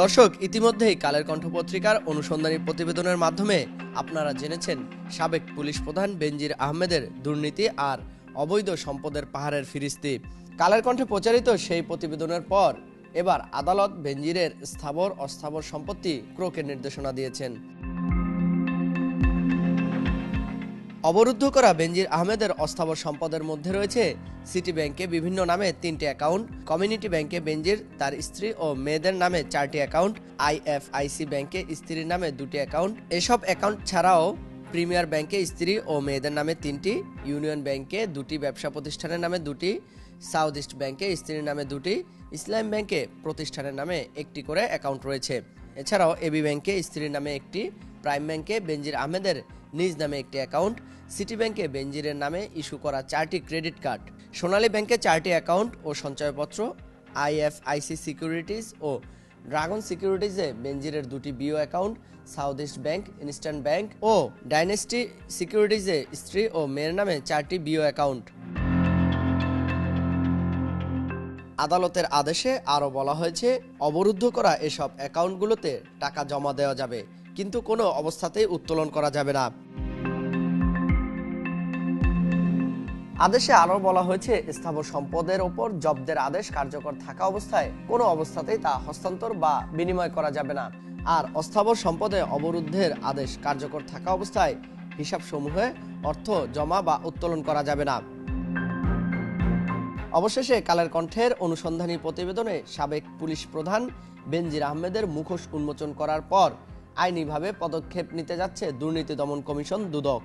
দর্শক, ইতিমধ্যেই কালের কণ্ঠ পত্রিকার অনুসন্ধানী প্রতিবেদনের মাধ্যমে আপনারা জেনেছেন সাবেক পুলিশ প্রধান বেনজির আহমেদের দুর্নীতি আর অবৈধ সম্পদের পাহাড়ের ফিরিস্তি। কালের কণ্ঠে প্রচারিত সেই প্রতিবেদনের পর এবার আদালত বেনজিরের স্থাবর অস্থাবর সম্পত্তি ক্রোকের নির্দেশনা দিয়েছেন। অবরুদ্ধ করা বেনজির আহমেদের অস্থাবর সম্পদের মধ্যে রয়েছে সিটি ব্যাংকে বিভিন্ন নামে 3টি অ্যাকাউন্ট, কমিউনিটি ব্যাংকে বেনজির, তার স্ত্রী ও মেয়েদের নামে 4টি অ্যাকাউন্ট, আইএফআইসি ব্যাংকে স্ত্রীর নামে 2টি অ্যাকাউন্ট। এসব অ্যাকাউন্ট ছাড়াও প্রিমিয়ার ব্যাংকে স্ত্রী ও মেয়েদের নামে 3টি, ইউনিয়ন ব্যাংকে 2টি, ব্যবসা প্রতিষ্ঠানের নামে 2টি, সাউথ ইস্ট ব্যাংকে স্ত্রীর নামে 2টি, ইসলাম ব্যাংকে প্রতিষ্ঠানের নামে 1টি করে অ্যাকাউন্ট রয়েছে। এছাড়াও এবি ব্যাংকে স্ত্রীর নামে 1টি, প্রাইম ব্যাংকে বেনজির আহমেদের নিজ নামে 1টি অ্যাকাউন্ট, সিটি ব্যাংকে বেনজিরের নামে ইস্যু করা 4টি ক্রেডিট কার্ড, সোনালী ব্যাংকে 4টি অ্যাকাউন্ট ও সঞ্চয়পত্র, আইএফআইসি সিকিউরিটিজ ও ড্রাগন সিকিউরিটিজে বেনজিরের 2টি BO account, South East Bank, Instant Bank ও ডাইনেস্টি সিকিউরিটিজে স্ত্রী ও মেয়ের নামে 4টি বিও অ্যাকাউন্ট। আদালতের আদেশে আরও বলা হয়েছে, অবরুদ্ধ করা এসব অ্যাকাউন্টগুলোতে টাকা জমা দেওয়া যাবে, কিন্তু কোনো অবস্থাতেই উত্তোলন করা যাবে না। আদেশে আরও বলা হয়েছে, স্থাবর সম্পদের ওপর জব্দের আদেশ কার্যকর থাকা অবস্থায় কোনো অবস্থাতেই তা হস্তান্তর বা বিনিময় করা যাবে না। আর অস্থাবর সম্পদে অবরুদ্ধের আদেশ কার্যকর থাকা অবস্থায় হিসাবসমূহে অর্থ জমা বা উত্তোলন করা যাবে না। অবশেষে কালের কণ্ঠের অনুসন্ধানী প্রতিবেদনে সাবেক পুলিশ প্রধান বেনজির আহমেদের মুখোশ উন্মোচন করার পর আইনিভাবে পদক্ষেপ নিতে যাচ্ছে দুর্নীতি দমন কমিশন দুদক।